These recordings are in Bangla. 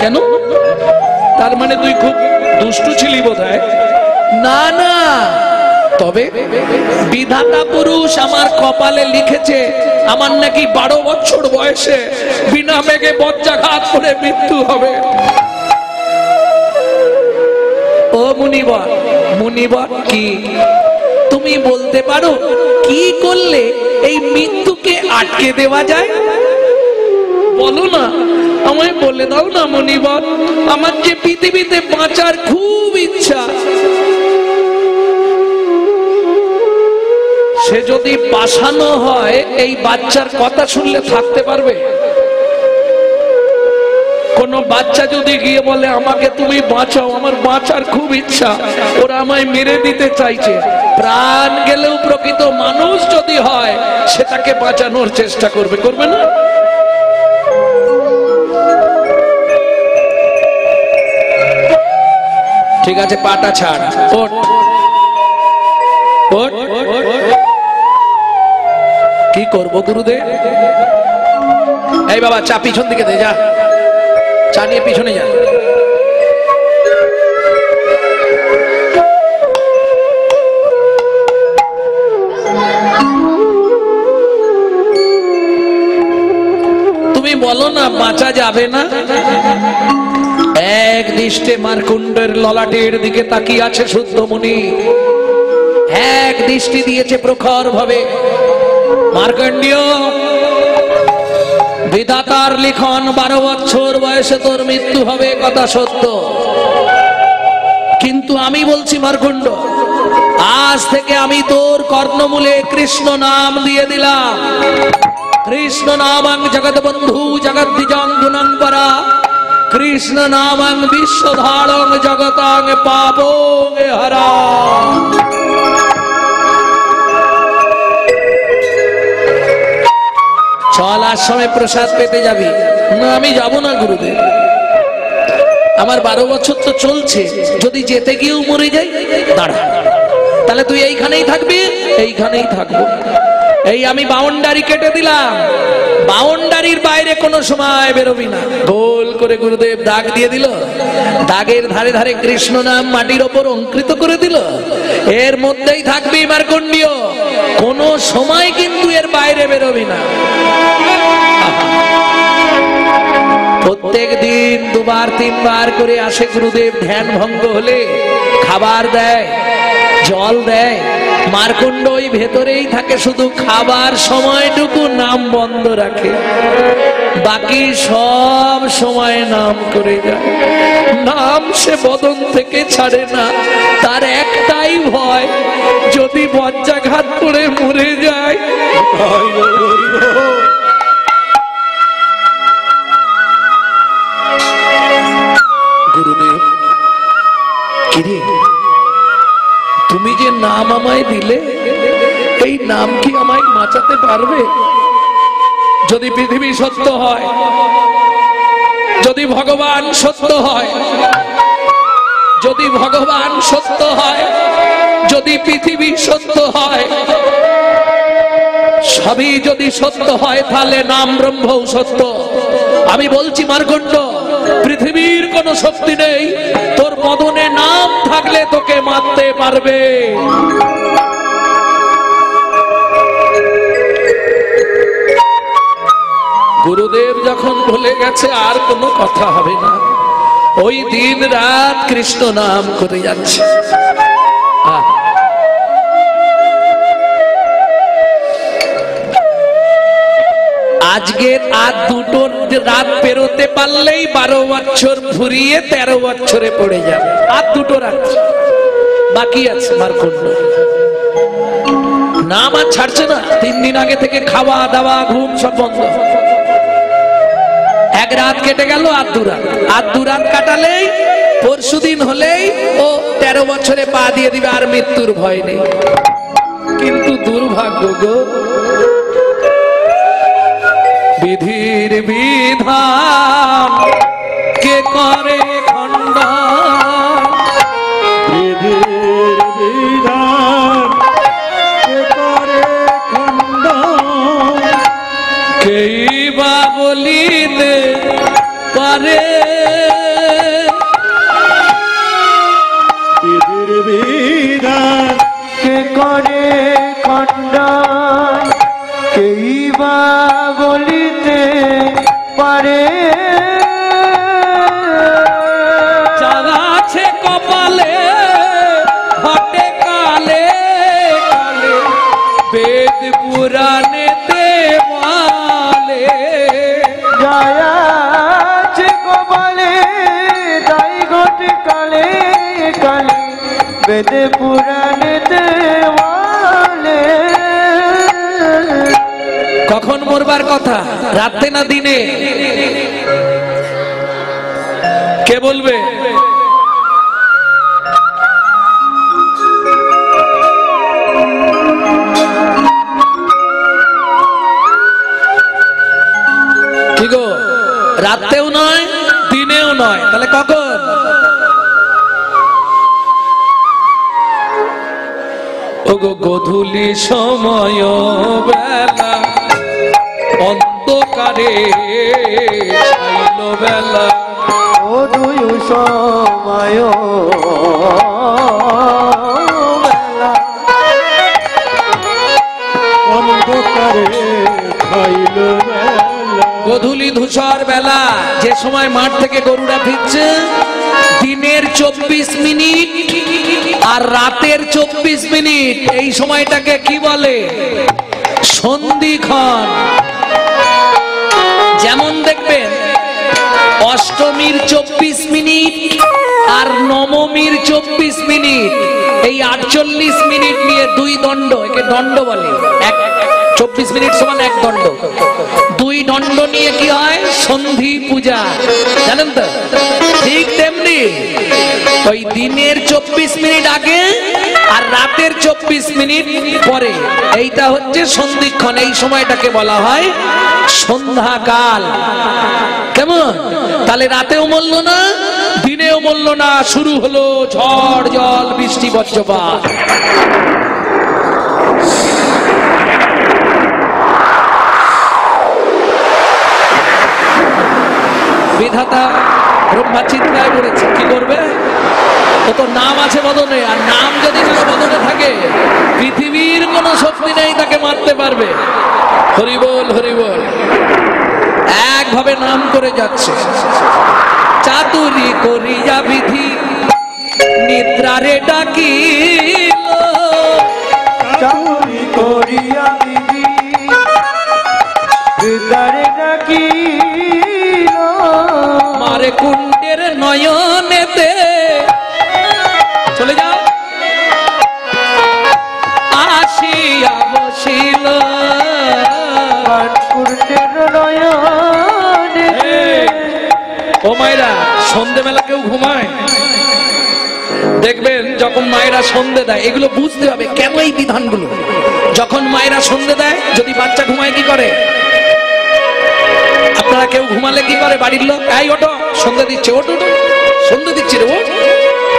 কেন? তার মানে তুই খুব দুষ্টু ছিলি বোধহয়। না না, তবে বিধাতা পুরুষ আমার কপালে লিখেছে আমার নাকি 12 বছর বয়সে বিনা বেগে বজ্রাঘাত করে মৃত্যু হবে। ও মুনিবর, মুনিবর কি তুমি বলতে পারো কি করলে এই মৃত্যুকে আটকে দেওয়া যায়? বলো না, আমায় বলে দাও না মুনিবর। আমার যে পৃথিবীতে বাঁচার খুব ইচ্ছা, সে যদি বাঁচানো হয় এই বাচ্চার কথা শুনলে থাকতে পারবে? কোন বাচ্চা যদি গিয়ে বলে আমাকে তুমি বাঁচাও, আমার বাঁচার খুব ইচ্ছা, ওরা আমায় মেরে দিতে চাইছে, প্রাণ গেলেও প্রকৃত মানুষ যদি হয় সে তাকে বাঁচানোর চেষ্টা করবে, করবে না? ঠিক আছে, পাটা ছাড়, ওঠ ওঠ। কি করবো গুরুদেব? এই বাবা, চা পিছন দিকে দে, যা চা নিয়ে পিছনে যা। তুমি বলো না বাঁচা যাবে না? এক দৃষ্টে মারকুণ্ডের ললাটের দিকে তাকিয়ে আছে শুদ্ধমুনি, এক দৃষ্টি দিয়েছে প্রখর ভাবে। মার্কণ্ডেয়, বিধাতার লিখন 12 বছর বয়সে তোর মৃত্যু হবে, কথা সত্য, কিন্তু আমি বলছি মার্কণ্ড, আজ থেকে আমি তোর কর্ণমূলে কৃষ্ণ নাম দিয়ে দিলাম। কৃষ্ণ নামং জগৎ বন্ধু জগদ্বিজং গুণং পরা, কৃষ্ণ নামং বিশ্বধারং জগতাং পাপং হরা। চল আশ্রমে প্রসাদ পেতে যাবি। না, আমি যাব না গুরুদেব, আমার 12 বছর তো চলছে, যদি যেতে গিয়েও মরে যাই। দাঁড়া, তাহলে তুই এইখানেই থাকবি? এইখানেই থাকবো। এই আমি বাউন্ডারি কেটে দিলাম, বাউন্ডারির বাইরে কোনো সময় বেরোবি না। গোল করে গুরুদেব দাগ দিয়ে দিল, দাগের ধারে ধারে কৃষ্ণ নাম মাটির ওপর অঙ্কিত করে দিল। এর মধ্যেই থাকবি মার্কণ্ডেয়, কোনো সময় কিন্তু এর বাইরে বেরোবি না। প্রত্যেক দিন 2-3 বার করে আসে গুরুদেব, ধ্যান ভঙ্গ হলে খাবার দেয়, জল দেয়। মার্কণ্ড ওই ভেতরেই থাকে, শুধু খাবার সময়টুকু নাম বন্ধ রাখে, বাকি সব সময় নাম করে যায়। নাম সে বদন থেকে ছাড়ে না, তার একটাই ভয়, যদি বজ্রাঘাত করে মরে যায়। গুরুদেব, কিরে তুমি যে নাম আমায় দিলে, এই নাম কি আমায় বাঁচাতে পারবে? যদি পৃথিবী সত্য হয়, যদি ভগবান সত্য হয়, যদি ভগবান সত্য হয়, যদি পৃথিবী সত্য হয়, সবই যদি সত্য হয়, তাহলে নাম ব্রহ্মও সত্য। আমি বলছি মার্কণ্ড, পৃথিবীর কোন শক্তি নেই তোর বদনে নাম থাকলে তোকে মারতে পারবে। গুরুদেব যখন বলে গেছে আর কোনো কথা হবে না, ওই দিন রাত কৃষ্ণ নাম করে যাচ্ছে। আজকের আর 2টো রাত পেরোতে পারলেই 12 বছর ফুরিয়ে 13 বছরে পড়ে যাবে। আর 2টো রাত বাকি আছে। মার্কণ্ড নাম আর ছাড়ছে না। 3 দিন আগে থেকে খাওয়া দাওয়া ঘুম সব বন্ধ। এক রাত কেটে গেল, আর 2 রাত, আর 2 রাত কাটালেই পরশুদিন হলেই ও 13 বছরে পা দিয়ে দিবে, আর মৃত্যুর ভয় নেই। কিন্তু দুর্ভাগ্য গো, বিধির বিধান কে করে খণ্ডন, বিধির বিধান কে করে খণ্ডন, কেই বা বলিতে পারে বিধির বিধান কে করে খণ্ডন, কেই বা বলিতে পারে। যারা আছে কপালে ঘটে কালে কালে, বেদ পুরাণে দেওয়ালে। যায়াছে কপালে তাই ঘটে কালে কালে, বেদে পুরাণে দেওয়ালে। কখন মরবার কথা, রাতে না দিনে? কে বলবে? কি গো, রাতেও নয় দিনেও নয়, তাহলে কখন? ওগো গোধূলি সময় বেলা, অন্ধকারে ছাইল বেলা। ও দুই সময় বেলা, অন্ধকারে খাইল বেলা। গোধূলি ধূসর বেলা, যে সময় মাঠ থেকে গরুরা ফিরছে, দিনের 24 মিনিট আর রাতের 24 মিনিট, এই সময়টাকে কি বলে? সন্ধিক্ষণ। যেমন দেখবেন অষ্টমীর 24 মিনিট আর নবমীর 24 মিনিট, এই 48 মিনিট নিয়ে দুই দণ্ড, একে দণ্ড বলে। 24 মিনিট সমান এক দণ্ড, দুই দণ্ড নিয়ে কি হয়? সন্ধি পূজা, জানেন তো? ঠিক তেমনি ওই দিনের 24 মিনিট আগে আর রাতের 24 মিনিট পরে, এইটা হচ্ছে সন্ধিক্ষণ। এই সময়টাকে বলা হয় সন্ধ্যাকাল। কেমন? তাহলে রাতেও মরল না, দিনেও মরল না, শুরু হলো ঝড় জল বৃষ্টি বজ্রপাত। বিধাতা ব্রহ্মা চিন্তায় পড়েছে, কি করবে? ও তো নাম আছে বদনে, আর নাম যদি কারো বদনে থাকে, পৃথিবীর কোন শক্তি নেই তাকে মারতে পারবে। হরিবল হরিবল, একভাবে নাম করে যাচ্ছে। চাতুরি করিয়া বিধি নিদ্রারে ডাকিল, চাতুরি করিয়া বিধি হৃদয়ে ডাকিল। মারে কুণ্ডের নয়নেতে, চলে যাও, আসিয়া বসিল। কুণ্ডের নয়নেতে। ও মায়েরা, সন্ধেবেলা কেউ ঘুমায়? দেখবেন যখন মায়েরা সন্ধে দেয়, এগুলো বুঝতে হবে কেন এই বিধানগুলো। যখন মায়েরা সন্ধে দেয়, যদি বাচ্চা ঘুমায় কি করে? আপনারা কেউ ঘুমালে কি করে? বাড়ির লোক, এই ওঠো, সন্ধে দিচ্ছে, ওঠো, সন্ধে দিচ্ছি রে। ও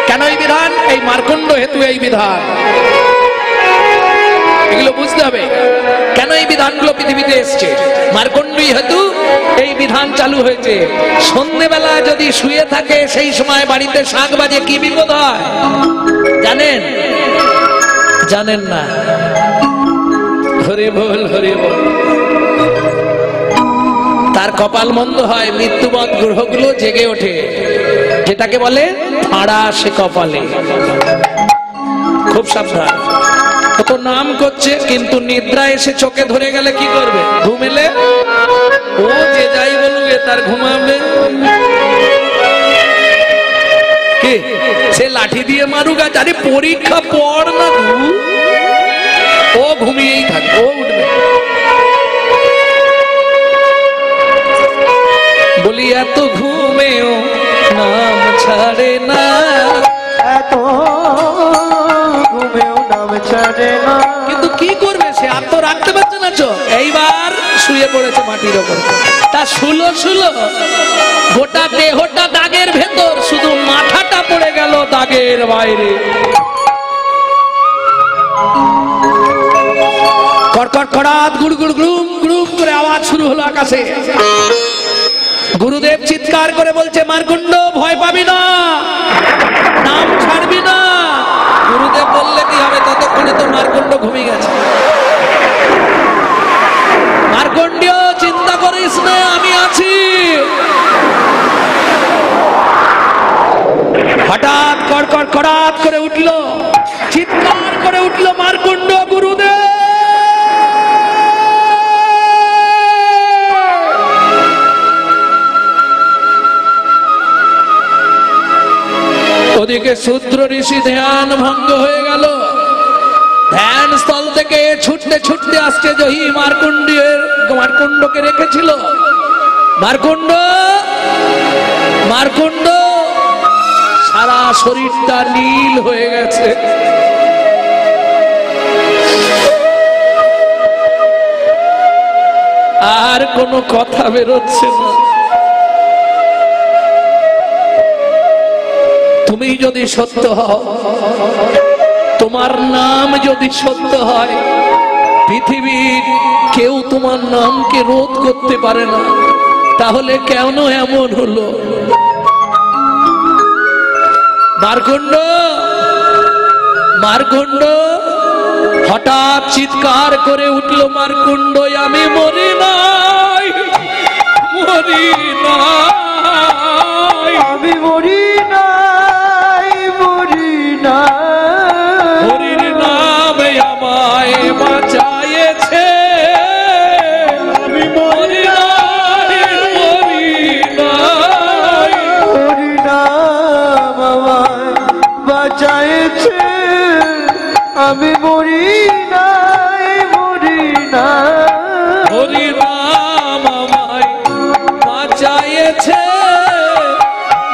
কেন এই বিধান? এই মার্কণ্ড হেতু এই বিধান। এগুলো বুঝতে হবে কেন এই বিধানগুলো পৃথিবীতে এসছে। মার্কণ্ডী হেতু এই বিধান চালু হয়েছে। সন্ধ্যেবেলা যদি শুয়ে থাকে, সেই সময় বাড়িতে শাঁখ বাজে, কি বিপদ হয় জানেন? জানেন না? হরি বল হরি বল। তার কপাল মন্দ হয়, মৃত্যুবৎ গ্রহগুলো জেগে ওঠে, যেটাকে বলে ফাঁড়া সে কপালে। খুব সাবধান। তো নাম করছে, কিন্তু নিদ্রা এসে চোখে ধরে গেলে কি করবে? ঘুমেলে ও যে যাই বলুক, তার ঘুমাবে কি? সে লাঠি দিয়ে মারুক, আরে পরীক্ষা পড় না, ও ঘুমিয়েই থাকবে, ও উঠবে। বলি এত ঘুমেও নাম ছাড়ে না, এত ঘুমেও নাম ছাড়ে না। কিন্তু কি করবে? সে আর তো রাখতে পারছে না চোখ, এইবার শুয়ে পড়েছে মাটির ওপর। তা শুলো শুলো, গোটা দেহটা দাগের ভেতর, শুধু মাথাটা পড়ে গেল দাগের বাইরে। কড়কড় কড়াত গুড় গুড় গুড়ুম গুড়ুম করে আওয়াজ শুরু হলো আকাশে। গুরুদেব চিৎকার করে বলছে, মার্কণ্ড ভয় পাবি না, নাম ছাড়বি না, ওদিকে শূদ্র ঋষি ধ্যান ভঙ্গ হয়ে গেল। ধ্যান স্থল থেকে ছুটতে ছুটতে আসছে জহি মার্কুণ্ডকে রেখেছিল। মার্কুণ্ড সারা শরীরটা নীল হয়ে গেছে। আর কোনো কথা বেরোচ্ছে না। তুমি যদি সত্য হও, তোমার নাম যদি সত্য হয়, পৃথিবীর কেউ তোমার নামকে রোধ করতে পারে না। তাহলে কেন এমন হলো? মার্কুণ্ড হঠাৎ চিৎকার করে উঠল, মার্কুণ্ড আমি মরি নাই, মরি নাই, আমি মরি নাই, মরি নাই, হরির নামে আমায় বাঁচায়েছে, আমি মরি নাই, মরি নাই, হরি নাম আমায় বাঁচায়েছে, আমি মরি নাই, মরি নাই, হরি নাম আমায় বাঁচায়েছে,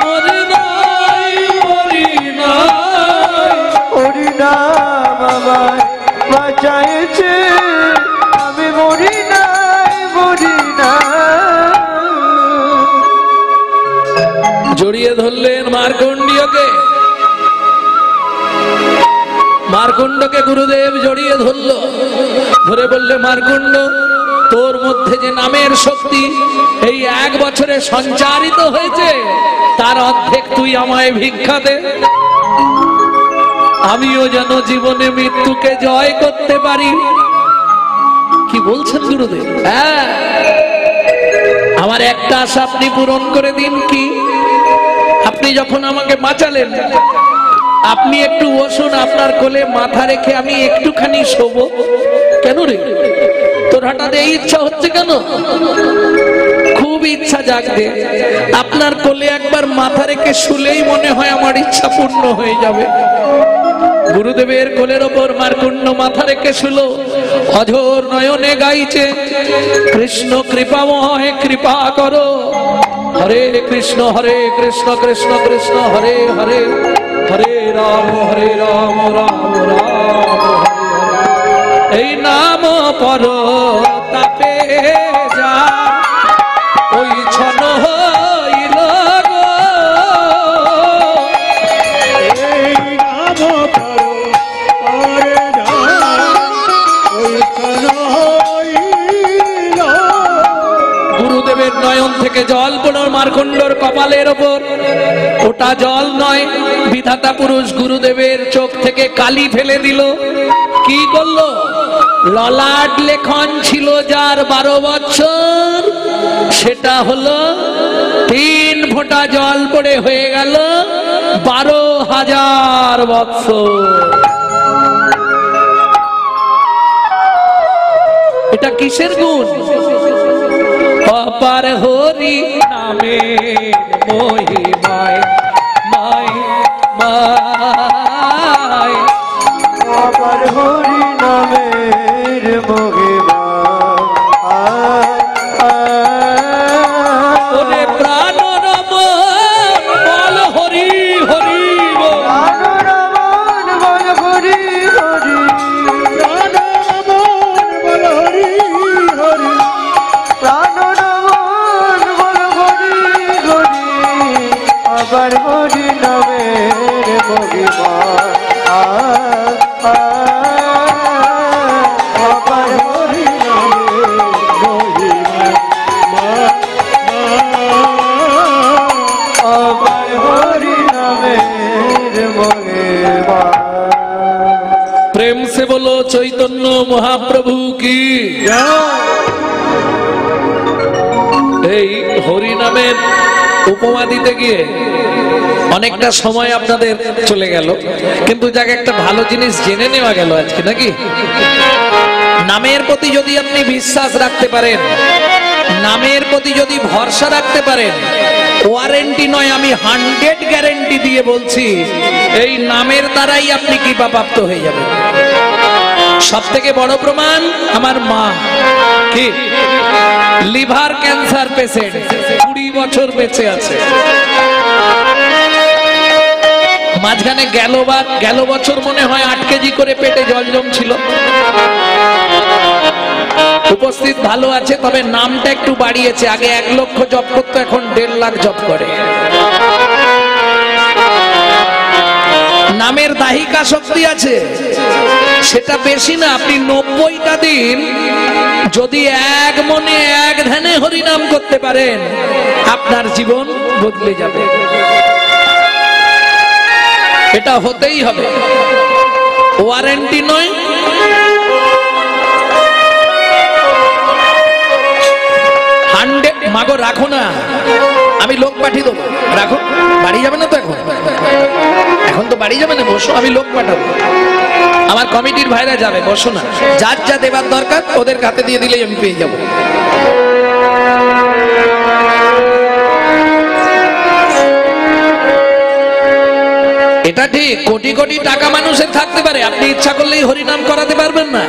মরি নাই, মরি নাই, হরি নাম আমায় বাঁচায়েছে, আমি মরি নাই, মরি নাই। জড়িয়ে ধরলেন মার্কুণ্ডকে গুরুদেব জড়িয়ে ধরল। ধরে বললে, মার্কুণ্ড তোর মধ্যে যে নামের শক্তি এই 1 বছরে সঞ্চারিত হয়েছে, তার অর্ধেক তুই আমায় ভিক্ষা দে, আমিও যেন জীবনে মৃত্যুকে জয় করতে পারি। কি বলছেন গুরুদেব? হ্যাঁ, আমার একটা আশা আপনি পূরণ করে দিন। কি? আপনি যখন আমাকে বাঁচালেন, আপনি একটু বসুন, আপনার কোলে মাথা রেখে আমি একটুখানি শোবো। কেন রে, তোর হঠাৎ এই ইচ্ছা হচ্ছে কেন? খুব ইচ্ছা জাগবে। আপনার কোলে একবার মাথা রেখে শুলেই মনে হয় আমার ইচ্ছা পূর্ণ হয়ে যাবে। গুরুদেবের কোলের ওপর মার্কুণ্ড মাথা রেখে শুলো। অঝোর নয়নে গাইছে, কৃষ্ণ কৃপাময় কৃপা করো, হরে কৃষ্ণ কৃষ্ণ কৃষ্ণ হরে হরে, হরে রাম রাম রাম হরে হরে। এই নাম পর তাপে যা ওই ছন হইল গো, এই নাম করো আরে না, ওই কানাইল। গুরুদেবের নয়ন থেকে জল পড়ল মার্কুণ্ডর কপালের ওপর। ওটা জল নয়, বিধাতা পুরুষ গুরুদেবের চোখ থেকে কালি ফেলে দিল। কি করলো? ললাট লেখন ছিল যার 12 বছর, সেটা হলো 3 ফোঁটা জল পড়ে হয়ে গেল 12,000 বছর। এটা কিসের গুণ? অপার হরি নামে মহিমায় মায় মায়, আমার হরি নামের মহিমা ওরে প্রাণ রমণ বল হরি হরি বল, প্রাণরমণ বল হরি হরি, প্রাণরমণ বল হরি হরি, প্রাণরমণ বল হরি হরি, আবার হরি নামের মহিমা আবার হরি নামের মহিমা মা আবার হরি নামের মহিমা। প্রেম সে বলো চৈতন্য মহাপ্রভু কি। এই হরি নামের উপমা দিতে গিয়ে অনেকটা সময় আপনাদের চলে গেল, কিন্তু যাকে একটা ভালো জিনিস জেনে নেওয়া গেল আজকে, নাকি? নামের প্রতি যদি আপনি বিশ্বাস রাখতে পারেন, নামের প্রতি যদি ভরসা রাখতে পারেন, ওয়ারেন্টি নয়, আমি 100 গ্যারেন্টি দিয়ে বলছি, এই নামের দ্বারাই আপনি কৃপাপ্রাপ্ত হয়ে যাবেন। সব থেকে বড় প্রমাণ আমার মা, কি লিভার ক্যান্সার পেশেন্ট, 20 বছর বেঁচে আছে। মাঝখানে গেল বছর মনে হয় 8 কেজি করে পেটে জল জমছিল। উপস্থিত ভালো আছে, তবে নামটা একটু বাড়িয়েছে। আগে 1 লক্ষ জপ করতো, এখন 1.5 লাখ জপ করে। নামের দাহিকা শক্তি আছে, সেটা বেশি না। আপনি 90টা দিন যদি এক মনে এক ধ্যানে হরি নাম করতে পারেন, আপনার জীবন বদলে যাবে। এটা হতেই হবে, ওয়ারেন্টি নয়। মাগো রাখো না, আমি লোক পাঠিয়ে দেবো। রাখো, বাড়ি যাবে না তো? এখন তো বাড়ি যাবে না, বসো, আমি লোক পাঠাবো। আমার কমিটির ভাইরা যাবে, বসো না। যার যা দেবার দরকার ওদের হাতে দিয়ে দিলেই আমি পেয়ে যাবো। এটা ঠিক, কোটি কোটি টাকা মানুষের থাকতে পারে, আপনি ইচ্ছা করলেই হরিনাম করাতে পারবেন না।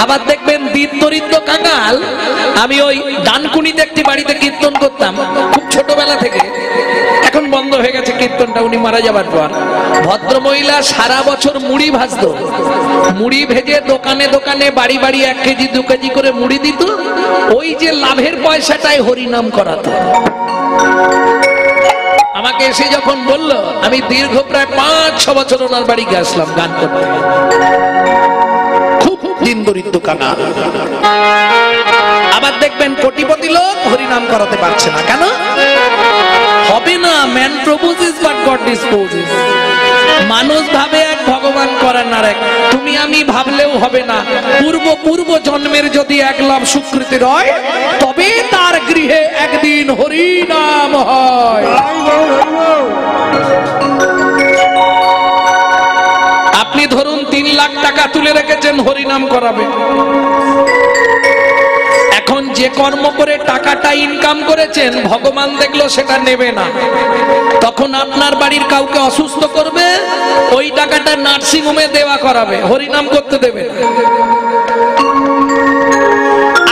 আবার দেখবেন দিন দরিদ্র কাঙাল। আমি ওই ডানকুনিতে একটি বাড়িতে কীর্তন করতাম খুব ছোটবেলা থেকে, এখন বন্ধ হয়ে গেছে কীর্তনটা উনি মারা যাবার পর। ভদ্র মহিলা সারা বছর মুড়ি ভাজত, মুড়ি ভেজে দোকানে দোকানে বাড়ি বাড়ি 1 কেজি 2 কেজি করে মুড়ি দিত। ওই যে লাভের পয়সাটাই হরিনাম করাতো। আমাকে এসে যখন বলল, আমি দীর্ঘ প্রায় 5-6 বছর ওনার বাড়ি গেছিলাম গান করতে। খুব দিন দরিদ্র কানা। আবার দেখবেন কোটিপতি লোক হরিনাম করাতে পারছে না, কেন হবে না? Man proposes but god disposes. মানুষ ভাবে এক, ভগবান করেন আর এক। তুমি আমি ভাবলেও হবে না। পূর্ব জন্মের যদি 1 লাভ স্বীকৃতি হয়, তবে তার গৃহে একদিন হরি নাম হয়। আপনি ধরুন 3 লাখ টাকা তুলে রেখেছেন হরিনাম করাবে। এখন যে কর্ম করে টাকাটা ইনকাম করেছেন, ভগবান দেখলো সেটা নেবে না, তখন আপনার বাড়ির কাউকে অসুস্থ করবে, ওই টাকাটা নার্সিং হোমে দেওয়া করাবে, হরিনাম করতে দেবে।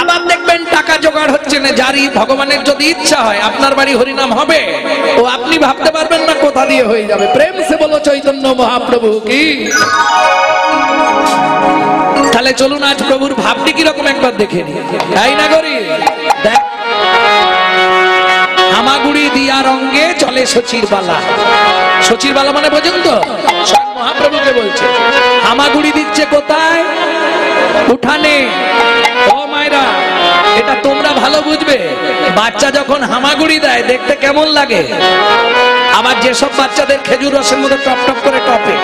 আবার দেখবেন টাকা জোগাড় হচ্ছে না, জারি ভগবানের যদি ইচ্ছা হয় আপনার বাড়ি হরিনাম হবে, ও আপনি ভাবতে পারবেন না কোথা দিয়ে হয়ে যাবে। প্রেম সে বলো চৈতন্য মহাপ্রভু কি। তাহলে চলুন আজ প্রভুর ভাবটি কিরকম একবার দেখে নি। তাই না করি? দেখ, হামাগুড়ি দিয়া রঙ্গে চলে সচির বালা। সচির বালা মানে বোঝেন তো? মহাপ্রভুকে বলছে। হামাগুড়ি দিচ্ছে কোথায়? উঠানে। ও মায়েরা, এটা তোমরা ভালো বুঝবে। বাচ্চা যখন হামাগুড়ি দেয় দেখতে কেমন লাগে? আবার যেসব বাচ্চাদের খেজুর রসের মধ্যে টপ টপ করে টপে,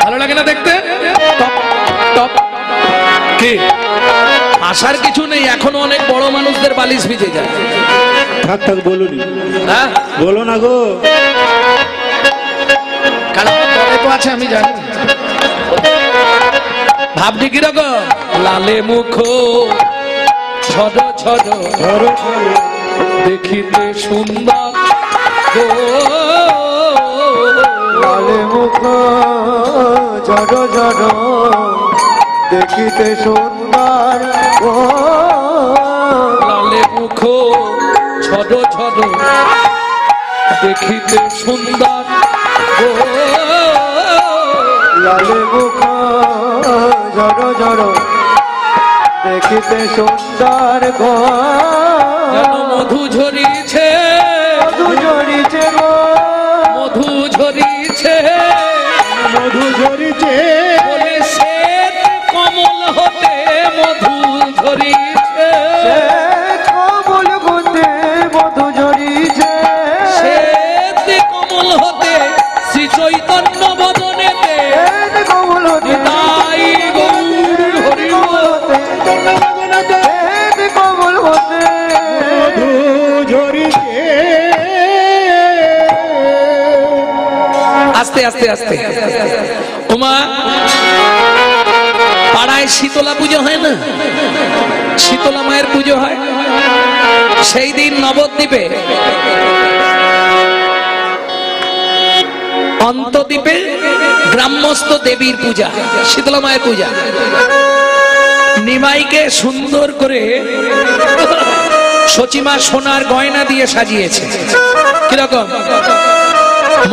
ভালো লাগে না দেখতে? টপ টপ কি আসার কিছু নেই, এখনো অনেক বড় মানুষদের বালিশ ভিজে যায়। থাক থাক বলুন, হ্যাঁ বলো না গো। কারণ পরে তো আছে আমি জানি। ভাবটি কিরকম? লালে মুখ ঝড় ঝড় ধরো ধরো দেখিতে সুন্দর গো। লালে মুখ ঝড় ঝড় দেখিতে সুন্দর গো। লালে মুখ ঝড় ঝড় দেখিতে সুন্দর গো। লালে মুখ ঝড় ঝড় দেখিতে সুন্দর গো। যেন মধু ঝরিছে, মধু ঝরিছে গো, মধু ঝরিছে, মধু ঝরিছে বলে শ্বেত কমল হতে মধু ঝরিছে। কমল হতে মধু ঝরিছে, শ্বেত কমল হতে শ্রী চৈতন্য বদনেতে কমল হতে তাই গৌর হরি কমল হতে মধু ঝরিছে আস্তে আস্তে আস্তে। উমা, পাড়ায় শীতলা পুজো হয় না, শীতলা মায়ের পুজো হয়। সেই দিন নবদ্বীপে অন্তদ্বীপে গ্রাম্যস্থ দেবীর পূজা, শীতলা মায়ের পূজা। নিমাইকে সুন্দর করে সচিমা সোনার গয়না দিয়ে সাজিয়েছে। কিরকম?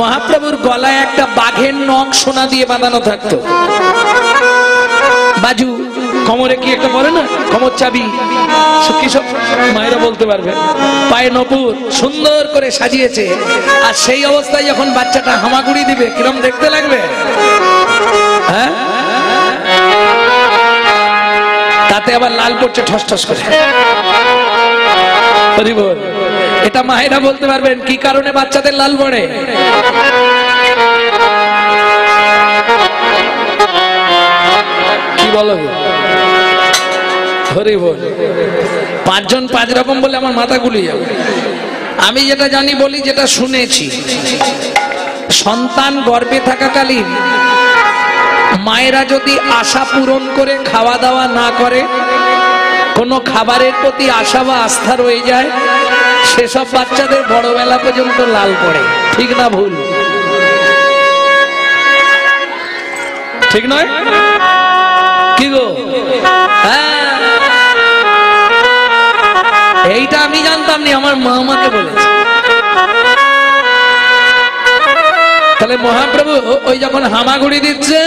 মহাপ্রভুর গলায় একটা বাঘের নখ সোনা দিয়ে বাঁধানো থাকতো, বাজু, কোমরে কি একটা বলে না, কোমর চাবি, কি সব মায়েরা বলতে পারবে, পায়ে নপুর, সুন্দর করে সাজিয়েছে। আর সেই অবস্থায় যখন বাচ্চাটা হামাগুড়ি দিবে কিরম দেখতে লাগবে, হ্যাঁ? তাতে আবার লাল পড়ছে ঠস ঠস করে। এটা মায়েরা বলতে পারবেন কি কারণে বাচ্চাদের লাল পড়ে। কি বলো? হরি বল। পাঁচজন পাঁচ রকম বলে আমার মাথা গুলিয়ে যাবে। আমি যেটা জানি বলি, যেটা শুনেছি, সন্তান গর্ভে থাকাকালীন মায়েরা যদি আশা পূরণ করে খাওয়া দাওয়া না করে, কোনো খাবারের প্রতি আশা বা আস্থা রয়ে যায়, সেসব বাচ্চাদের বড়বেলা পর্যন্ত লাল পড়ে। ঠিক না ভুল? ঠিক নয়? কি গো? হ্যাঁ, এইটা আমি জানতাম না, আমার মা আমাকে বলেছে। তাহলে মহাপ্রভু ওই যখন হামাগুড়ি দিচ্ছে,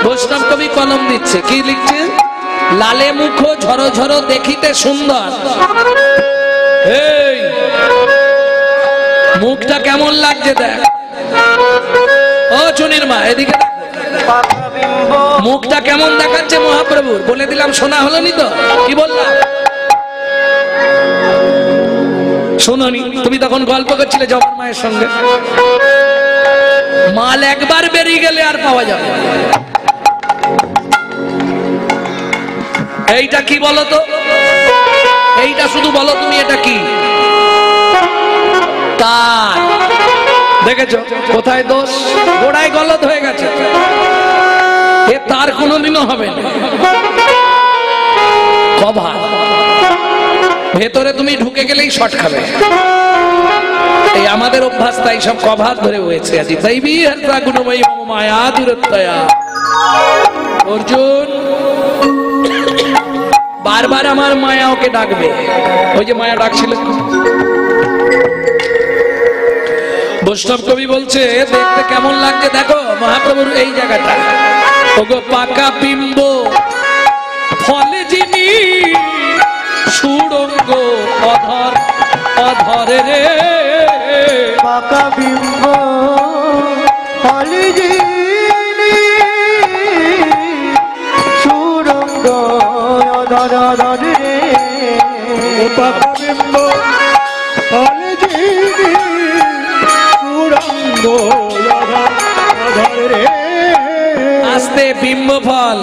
বৈষ্ণব কবি কলম দিচ্ছে, কি লিখছে? লালে মুখ ঝরো ঝরো দেখিতে সুন্দর। এই মুখটা কেমন লাগছে দেখ। ও চুনির মা, এদিকে মুখটা কেমন দেখাচ্ছে মহাপ্রভুর, বলে দিলাম, শোনা হলো নি তো? কি বললাম শোনোনি? তুমি তখন গল্প করছিলে জগন মায়ের সঙ্গে। মাল একবার বেরিয়ে গেলে আর পাওয়া যাবে। এইটা কি বলো তো? এইটা শুধু বলো তুমি, এটা কি? তার দেখেছো কোথায় দোষ? গোড়ায় গলদ হয়ে গেছে। এ তার কোনোদিনও হবে না। কভার ভেতরে তুমি ঢুকে গেলেই শর্ট খাবে। এই আমাদের অভ্যাস, তাই সব কভার ধরে হয়েছে। আজি তাই বিহার প্রাগুণময়ী মম মায়া দূরত্বয়া। অর্জুন বারবার আমার মায়া ওকে ডাকবে। ওই যে মায়া ডাকছিল। বৈষ্ণব কবি বলছে, দেখতে কেমন লাগছে দেখো মহাপ্রভুর এই জায়গাটা। ওগো পাকা বিম্ব ফলে যিনি সুড়ঙ্গ অধর অধরে রে। পাকা বিম্ব ফলে যিনি সুড়ঙ্গ অধর অধরে রে। পাকা বিম্ব ফলে যিনি সুড়ঙ্গ অধর রে। আস্তে বিম্ব ফল